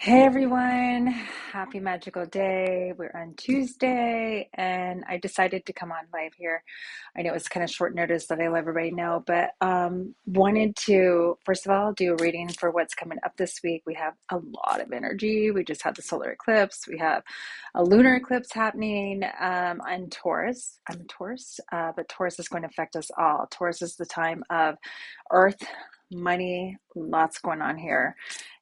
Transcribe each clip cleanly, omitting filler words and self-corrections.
Hey everyone, happy magical day. We're on Tuesday, and I decided to come on live here. I know it's kind of short notice that I let everybody know, but wanted to, first of all, do a reading for what's coming up this week. We have a lot of energy. We just had the solar eclipse, we have a lunar eclipse happening on Taurus. I'm a Taurus, but Taurus is going to affect us all. Taurus is the time of earth, money, lots going on here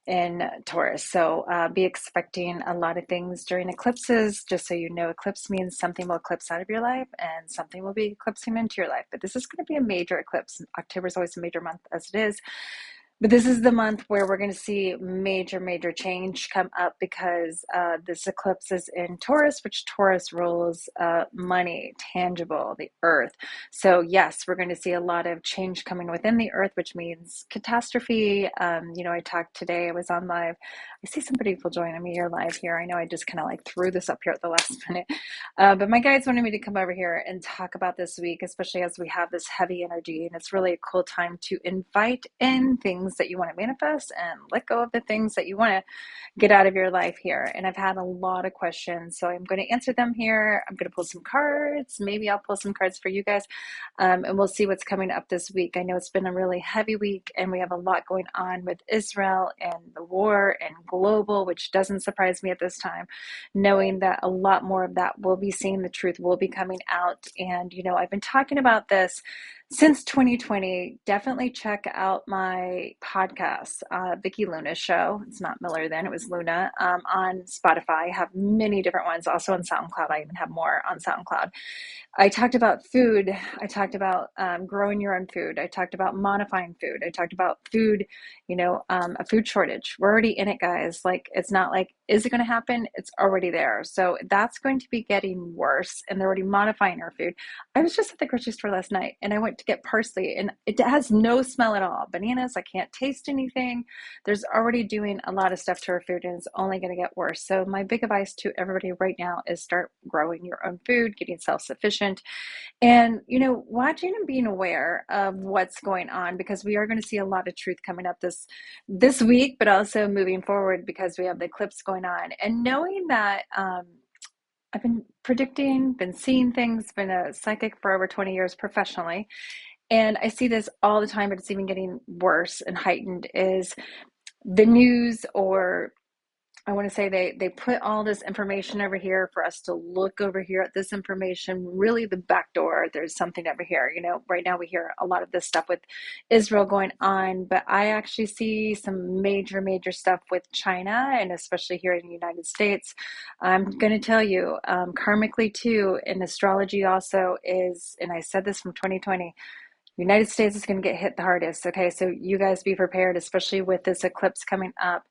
in Taurus. So be expecting a lot of things during eclipses. Just so you know, eclipse means something will eclipse out of your life and something will be eclipsing into your life. But this is going to be a major eclipse. October is always a major month as it is. But this is the month where we're going to see major change come up because this eclipse is in Taurus, which Taurus rules money, tangible, the earth. So yes, we're going to see a lot of change coming within the earth, which means catastrophe. I talked today, I was on live. I see some people joining me here live here. I know I just kind of like threw this up here at the last minute. But my guides wanted me to come over here and talk about this week, especially as we have this heavy energy. And it's really a cool time to invite in things that you want to manifest and let go of the things that you want to get out of your life here. And I've had a lot of questions, so I'm going to answer them here. I'm going to pull some cards. Maybe I'll pull some cards for you guys, and we'll see what's coming up this week. I know it's been a really heavy week, and we have a lot going on with Israel and the war and global, which doesn't surprise me at this time, knowing that a lot more of that will be seen, the truth will be coming out. And, I've been talking about this since 2020. Definitely check out my podcast, Vicky Luna's show. It's not Miller then, it was Luna, on Spotify. I have many different ones, also on SoundCloud. I even have more on SoundCloud. I talked about food. I talked about growing your own food. I talked about modifying food. I talked about food, a food shortage. We're already in it, guys. Like, it's not like, is it going to happen? It's already there. So that's going to be getting worse. And they're already modifying our food. I was just at the grocery store last night and I went to get parsley and it has no smell at all. Bananas, I can't taste anything. There's already doing a lot of stuff to our food and it's only going to get worse. So my big advice to everybody right now is start growing your own food, getting self-sufficient, and watching and being aware of what's going on, because we are going to see a lot of truth coming up this week, but also moving forward because we have the eclipse going on. And knowing that I've been predicting, been seeing things, been a psychic for over 20 years professionally, and I see this all the time, but it's even getting worse and heightened, is the news, or I want to say they put all this information over here for us to look over here at this information, really the back door. There's something over here. Right now we hear a lot of this stuff with Israel going on, but I actually see some major stuff with China, and especially here in the United States. I'm going to tell you, karmically too, in astrology also is, and I said this from 2020, United States is going to get hit the hardest. Okay, so you guys be prepared, especially with this eclipse coming up.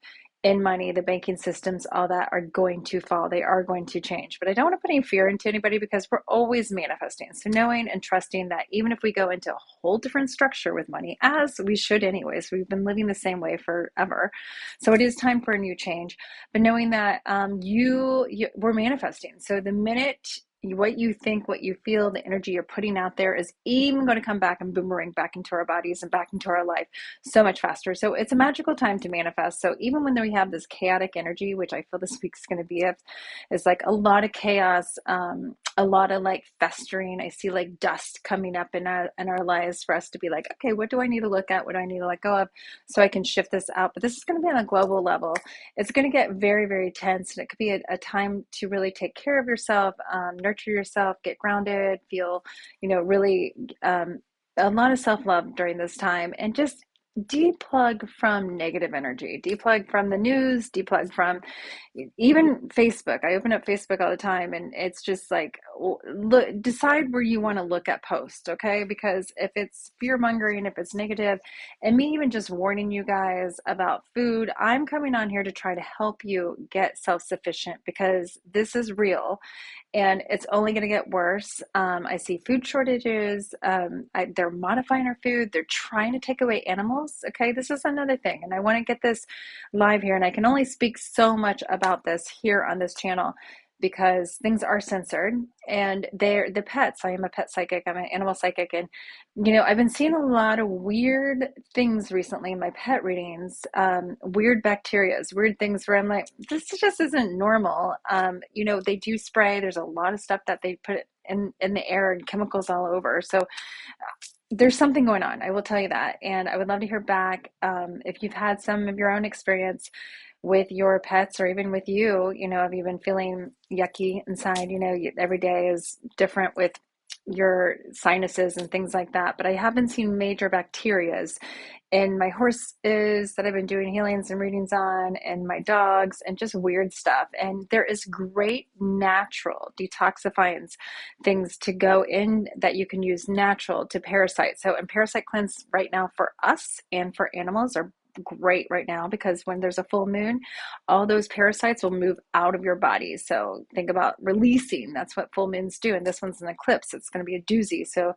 In money, the banking systems, all that are going to fall. They are going to change. But I don't want to put any fear into anybody because we're always manifesting. So knowing and trusting that even if we go into a whole different structure with money, as we should anyways, we've been living the same way forever. So it is time for a new change. But knowing that we're manifesting. So the minute what you think, what you feel, the energy you're putting out there is even going to come back and boomerang back into our bodies and back into our life so much faster. So it's a magical time to manifest. So even when we have this chaotic energy, which I feel this week's going to be, it's like a lot of chaos, a lot of like festering. I see like dust coming up in our lives for us to be like, okay, what do I need to look at? What do I need to let go of so I can shift this out? But this is going to be on a global level. It's going to get very tense, and it could be a time to really take care of yourself, nurture yourself, get grounded, feel, really a lot of self-love during this time, and just deplug from negative energy, deplug from the news, deplug from even Facebook. I open up Facebook all the time and it's just like, look, decide where you want to look at posts, okay? Because if it's fear mongering, if it's negative, and me even just warning you guys about food, I'm coming on here to try to help you get self-sufficient because this is real and it's only going to get worse. I see food shortages. They're modifying our food. They're trying to take away animals. Okay, this is another thing. And I want to get this live here. And I can only speak so much about this here on this channel. because things are censored, and they're the pets. I am a pet psychic, I'm an animal psychic, and I've been seeing a lot of weird things recently in my pet readings, weird bacterias, weird things where I'm like, this just isn't normal. They do spray, there's a lot of stuff that they put in the air and chemicals all over. So there's something going on, I will tell you that. And I would love to hear back, if you've had some of your own experience with your pets, or even with you. Have you been feeling yucky inside? Every day is different with your sinuses and things like that. But I haven't seen major bacterias in my horses that I've been doing healings and readings on, and my dogs, and just weird stuff. And there is great natural detoxifying things to go in that you can use natural to parasite. So, and parasite cleanse right now for us and for animals are great right now, because when there's a full moon, all those parasites will move out of your body. So think about releasing. That's what full moons do. And this one's an eclipse. It's going to be a doozy. So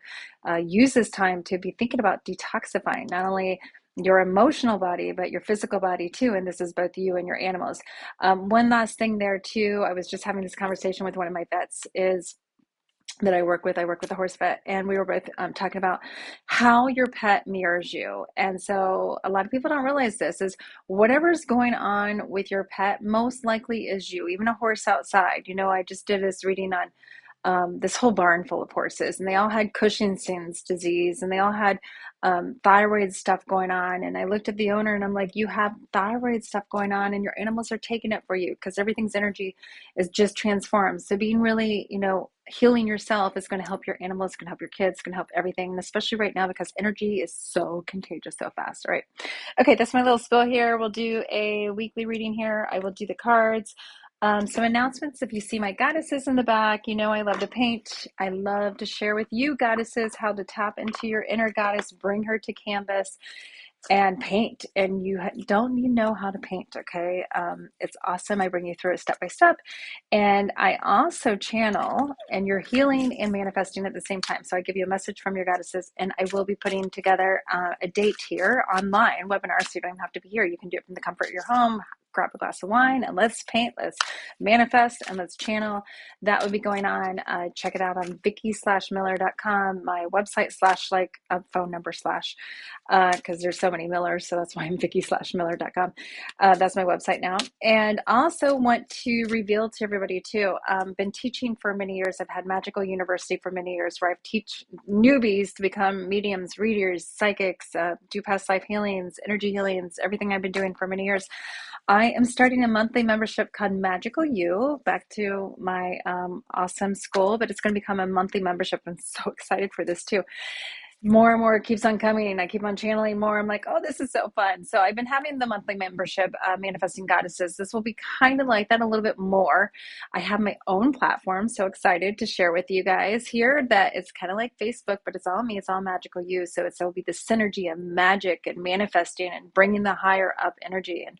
use this time to be thinking about detoxifying not only your emotional body, but your physical body too. And this is both you and your animals. One last thing there too, I was just having this conversation with one of my vets is that I work with. I work with a horse vet, and we were both talking about how your pet mirrors you. And so a lot of people don't realize this is whatever's going on with your pet most likely is you. Even a horse outside. I just did this reading on this whole barn full of horses, and they all had Cushing's disease, and they all had thyroid stuff going on. And I looked at the owner and I'm like, you have thyroid stuff going on, and your animals are taking it for you, because everything's energy is just transformed. So being really, healing yourself is going to help your animals, going to help your kids, going to help everything, and especially right now because energy is so contagious so fast. All right. Okay, that's my little spill here. We'll do a weekly reading here. I will do the cards. Some announcements. If you see my goddesses in the back, I love to paint. I love to share with you goddesses how to tap into your inner goddess, bring her to canvas and paint. And you don't even know how to paint, okay? It's awesome. I bring you through it step by step. And I also channel, and you're healing and manifesting at the same time. So I give you a message from your goddesses, and I will be putting together a date here online webinar, so you don't have to be here. You can do it from the comfort of your home. Grab a glass of wine and let's paint, let's manifest, and let's channel. That would be going on. Check it out on Vicki/Miller.com, my website phone number because there's so many Millers, so that's why I'm Vicki/Miller.com. That's my website now. And also want to reveal to everybody too, been teaching for many years. I've had Magical University for many years, where I've teach newbies to become mediums, readers, psychics, do past life healings, energy healings, everything I've been doing for many years. I am starting a monthly membership called Magical You, back to my awesome school, but it's going to become a monthly membership. I'm so excited for this too. More and more keeps on coming. I keep on channeling more. I'm like, oh, this is so fun. So I've been having the monthly membership, Manifesting Goddesses. This will be kind of like that, a little bit more. I have my own platform. So excited to share with you guys here that it's kind of like Facebook, but it's all me. It's all Magical You. So it'll be the synergy of magic and manifesting and bringing the higher up energy. And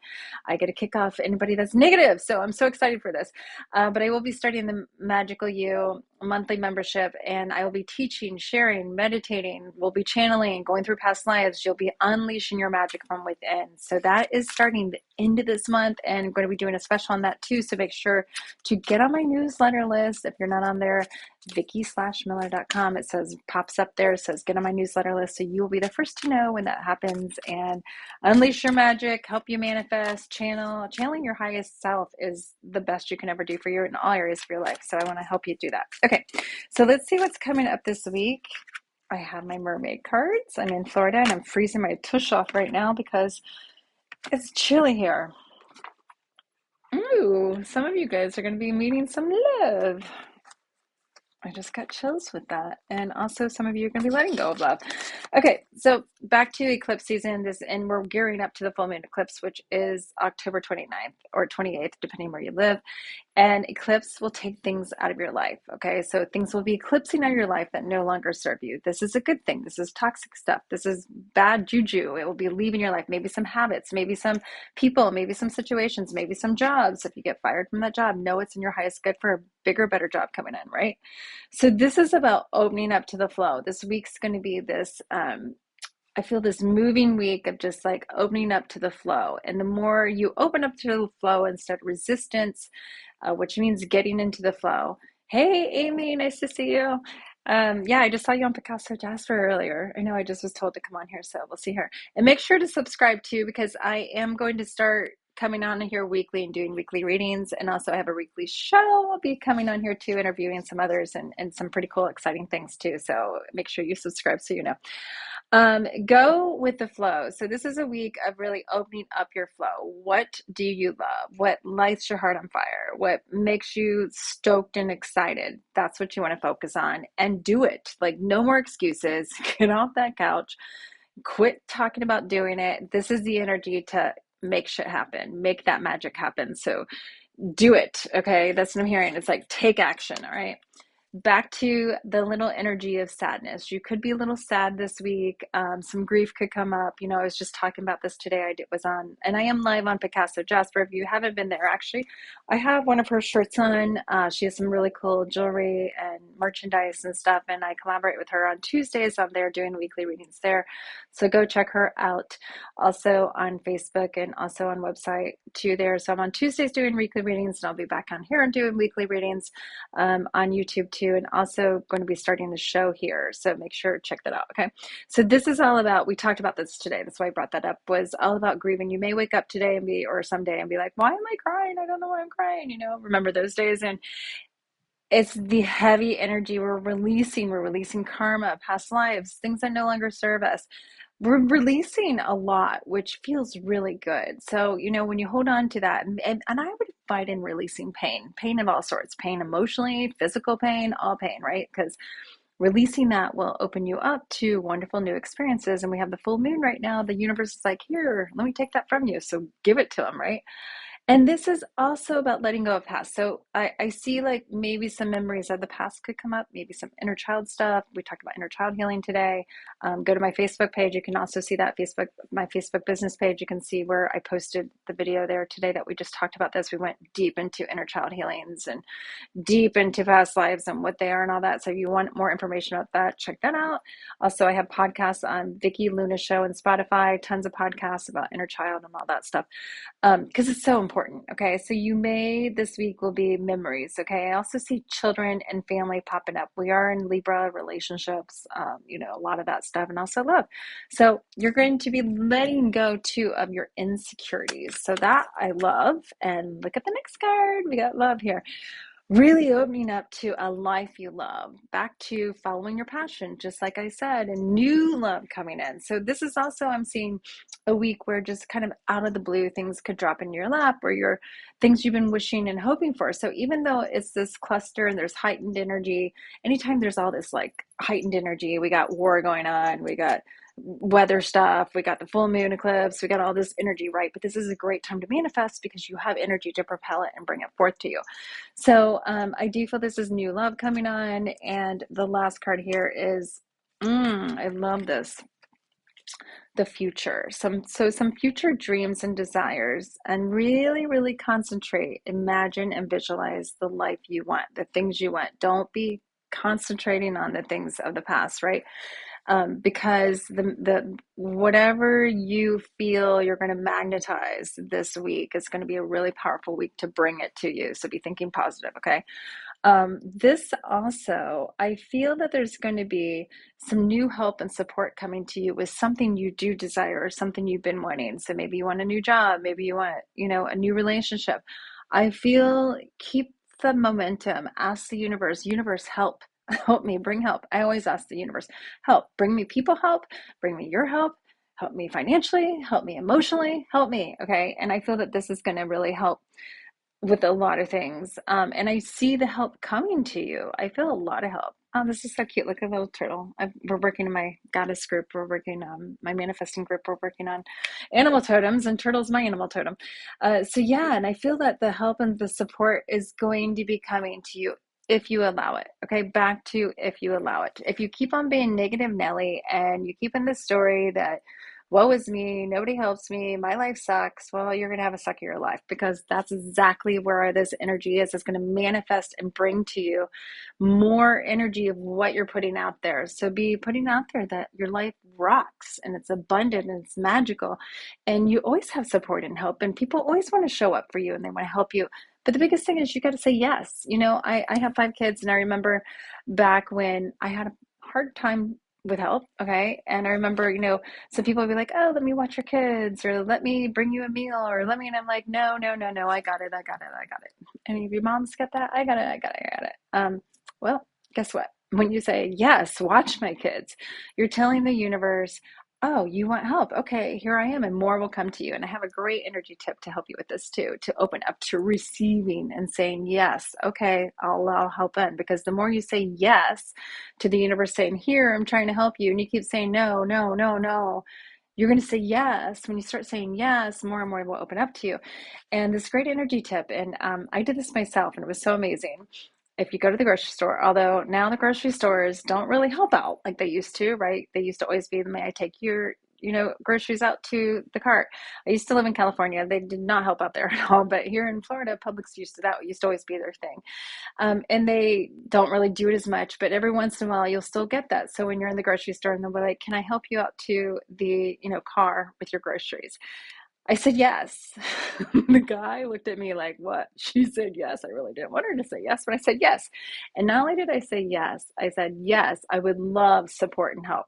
I get to kick off anybody that's negative. So I'm so excited for this. But I will be starting the Magical You monthly membership, and I will be teaching, sharing, meditating. We'll be channeling, going through past lives. You'll be unleashing your magic from within. So that is starting the end of this month, and I'm going to be doing a special on that too. So make sure to get on my newsletter list. If you're not on there, Vicki/Miller.com. It says, pops up there. It says, get on my newsletter list. So you will be the first to know when that happens, and unleash your magic, help you manifest, channeling your highest self is the best you can ever do for you in all areas of your life. So I want to help you do that. Okay. So let's see what's coming up this week. I have my mermaid cards. I'm in Florida and I'm freezing my tush off right now because it's chilly here. Ooh, some of you guys are going to be meeting some love. I just got chills with that. And also some of you are going to be letting go of love. Okay, so back to eclipse season, and we're gearing up to the full moon eclipse, which is October 29th or 28th, depending where you live. And eclipse will take things out of your life, okay? So things will be eclipsing out of your life that no longer serve you. This is a good thing. This is toxic stuff. This is bad juju. It will be leaving your life. Maybe some habits, maybe some people, maybe some situations, maybe some jobs. If you get fired from that job, know it's in your highest good for a bigger, better job coming in, right? So this is about opening up to the flow. This week's going to be this, I feel this moving week of just like opening up to the flow. And the more you open up to the flow instead of resistance, which means getting into the flow. Hey, Amy, nice to see you. Yeah, I just saw you on Picasso Jasper earlier. I know I just was told to come on here, so we'll see her. And make sure to subscribe too, because I am going to start coming on here weekly and doing weekly readings. And also, I have a weekly show. I'll be coming on here too, interviewing some others and some pretty cool, exciting things too. So make sure you subscribe so you know. Go with the flow. So this is a week of really opening up your flow. What do you love? What lights your heart on fire? What makes you stoked and excited? That's what you want to focus on and do it. Like no more excuses. Get off that couch. Quit talking about doing it. This is the energy to make shit happen, make that magic happen. So do it. Okay. That's what I'm hearing. It's like take action. All right. Back to the little energy of sadness. You could be a little sad this week. Some grief could come up. You know, I was just talking about this today. Was on, and I am live on Picasso Jasper. If you haven't been there, actually, I have one of her shirts on. She has some really cool jewelry and merchandise and stuff, and I collaborate with her on Tuesdays. I'm there doing weekly readings there. So go check her out. Also on Facebook and also on website too there. So I'm on Tuesdays doing weekly readings, and I'll be back on here and doing weekly readings on YouTube too, and also going to be starting the show here. So make sure to check that out. Okay. So this is all about, we talked about this today. That's why I brought that up, was all about grieving. You may wake up today and or someday and be like, why am I crying? I don't know why I'm crying. You know, remember those days. And it's the heavy energy we're releasing karma, past lives, things that no longer serve us. We're releasing a lot, which feels really good. So, you know, when you hold on to that, and I would fight in releasing pain of all sorts, pain emotionally, physical pain, all pain, right? Because releasing that will open you up to wonderful new experiences. And we have the full moon right now. The universe is like, here, let me take that from you. So give it to them, right? And this is also about letting go of past. So I see like maybe some memories of the past could come up, maybe some inner child stuff. We talked about inner child healing today. Go to my Facebook page. You can also see that my Facebook business page. You can see where I posted the video there today that we just talked about this. We went deep into inner child healings and deep into past lives and what they are and all that. So if you want more information about that, check that out. Also, I have podcasts on Vicky Luna Show and Spotify, tons of podcasts about inner child and all that stuff. Because it's so important. Okay. So this week will be memories. Okay. I also see children and family popping up. We are in Libra relationships, you know, a lot of that stuff, and also love. So you're going to be letting go too of your insecurities. So that I love. And look at the next card. We got love here. Really opening up to a life you love, back to following your passion, just like I said, and new love coming in. So this is also, I'm seeing a week where just kind of out of the blue, things could drop in your lap, or your things you've been wishing and hoping for. So even though it's this cluster and there's heightened energy, anytime there's all this like heightened energy, we got war going on, we got weather stuff, we got the full moon eclipse, we got all this energy, right? But this is a great time to manifest because you have energy to propel it and bring it forth to you. So I do feel this is new love coming on. And the last card here is, I love this, the future. Some future dreams and desires, and really, really concentrate, imagine and visualize the life you want, the things you want. Don't be concentrating on the things of the past, right? Because the whatever you feel you're going to magnetize this week is going to be a really powerful week to bring it to you. So be thinking positive, okay? This also, I feel that there's going to be some new help and support coming to you with something you do desire or something you've been wanting. So maybe you want a new job, maybe you want, you know, a new relationship. I feel keep the momentum, ask the universe, help. Help me, bring help. I always ask the universe, help, bring me people help, bring me your help me financially, help me emotionally, help me. Okay. And I feel that this is going to really help with a lot of things. And I see the help coming to you. I feel a lot of help. Oh, this is so cute. Look at the little turtle. We're working in my goddess group. We're working on my manifesting group. We're working on animal totems, and turtle's my animal totem. So yeah, and I feel that the help and the support is going to be coming to you if you allow it. Okay, back to if you allow it. If you keep on being negative Nelly and you keep in the story that woe is me, nobody helps me, my life sucks, well, you're going to have a suckier life, because that's exactly where this energy is. It's going to manifest and bring to you more energy of what you're putting out there. So be putting out there that your life rocks and it's abundant and it's magical, and you always have support and help, and people always want to show up for you and they want to help you. But the biggest thing is you got to say yes. I have 5 kids, and I remember back when I had a hard time with help. Okay. And I remember, some people would be like, oh, let me watch your kids, or let me bring you a meal, or and I'm like, no, no, no, no, I got it. I got it. I got it. Any of your moms get that? I got it. I got it. I got it. Well, guess what? When you say, yes, watch my kids, you're telling the universe, oh, you want help? Okay, here I am, and more will come to you. And I have a great energy tip to help you with this too, to open up to receiving and saying, yes, okay, I'll allow help in. Because the more you say yes to the universe saying, here, I'm trying to help you, and you keep saying, no, no, no, no, you're going to say yes. When you start saying yes, more and more will open up to you. And this great energy tip, and I did this myself, and it was so amazing. If you go to the grocery store, although now the grocery stores don't really help out like they used to, right? They used to always be, may I take your, groceries out to the cart. I used to live in California. They did not help out there at all. But here in Florida, Publix used to always be their thing. And they don't really do it as much, but every once in a while you'll still get that. So when you're in the grocery store and they'll be like, can I help you out to the, car with your groceries? I said yes. The guy looked at me like, what? She said yes. I really didn't want her to say yes, but I said yes. And not only did I say yes, I said, yes, I would love support and help.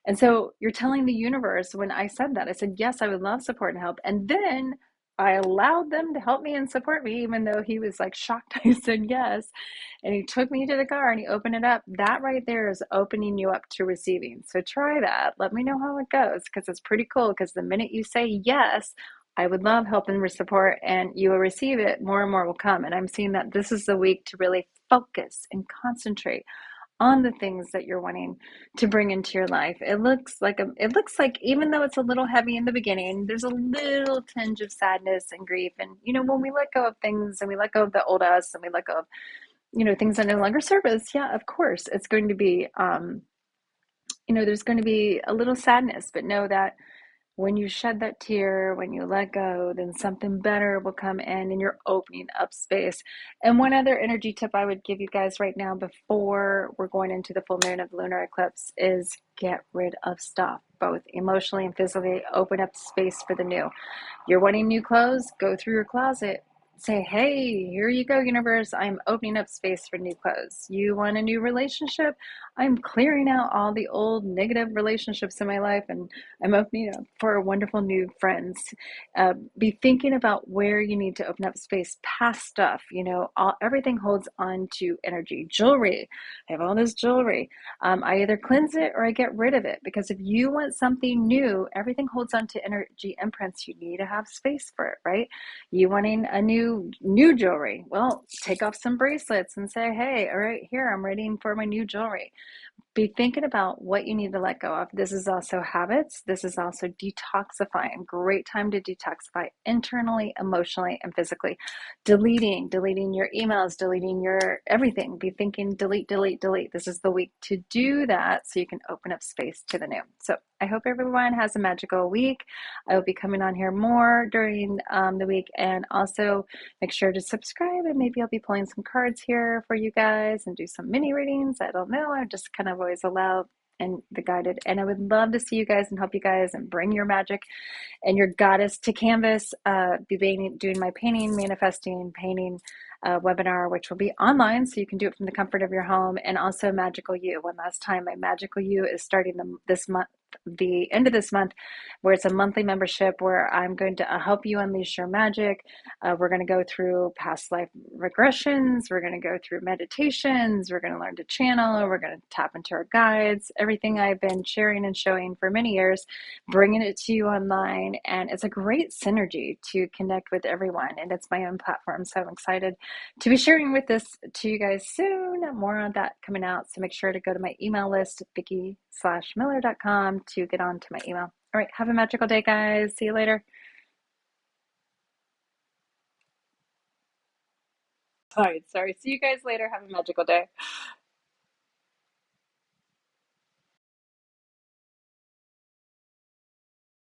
And so you're telling the universe, when I said that, I said, yes, I would love support and help. And then I allowed them to help me and support me, even though he was like shocked I said yes. And he took me to the car and he opened it up. That right there is opening you up to receiving. So try that. Let me know how it goes, because it's pretty cool. Because the minute you say yes, I would love help and support, and you will receive it, more and more will come. And I'm seeing that this is the week to really focus and concentrate on the things that you're wanting to bring into your life. It looks like even though it's a little heavy in the beginning, there's a little tinge of sadness and grief. And when we let go of things and we let go of the old us and we let go of, things that no longer serve us, yeah, of course, it's going to be there's going to be a little sadness, but know that when you shed that tear, when you let go, then something better will come in and you're opening up space. And one other energy tip I would give you guys right now before we're going into the full moon of the lunar eclipse is get rid of stuff, both emotionally and physically. Open up space for the new. You're wanting new clothes? Go through your closet. Say, hey, here you go, universe. I'm opening up space for new clothes. You want a new relationship? I'm clearing out all the old negative relationships in my life, and I'm opening up for wonderful new friends. Be thinking about where you need to open up space past stuff. Everything holds on to energy. Jewelry. I have all this jewelry. I either cleanse it or I get rid of it, because if you want something new, everything holds on to energy imprints. You need to have space for it, right? You wanting a new jewelry? Well, take off some bracelets and say, hey, all right, here, I'm ready for my new jewelry. Be thinking about what you need to let go of. This is also habits. This is also detoxifying. Great time to detoxify internally, emotionally, and physically. Deleting your emails, deleting your everything. Be thinking delete, delete, delete. This is the week to do that so you can open up space to the new. So I hope everyone has a magical week. I will be coming on here more during the week, and also make sure to subscribe, and maybe I'll be pulling some cards here for you guys and do some mini readings. I don't know. I just kind of always allow and the guided. And I would love to see you guys and help you guys and bring your magic and your goddess to canvas. Doing my manifesting painting webinar, which will be online, so you can do it from the comfort of your home. And also Magical You. One last time, my Magical You is starting this month, the end of this month, where it's a monthly membership where I'm going to help you unleash your magic. We're going to go through past life regressions. We're going to go through meditations. We're going to learn to channel. We're going to tap into our guides. Everything I've been sharing and showing for many years, bringing it to you online. And it's a great synergy to connect with everyone. And it's my own platform. So I'm excited to be sharing with this to you guys soon. More on that coming out. So make sure to go to my email list, Vicki/Miller.com, to get on to my email. All right. Have a magical day, guys. See you later. Sorry. See you guys later. Have a magical day.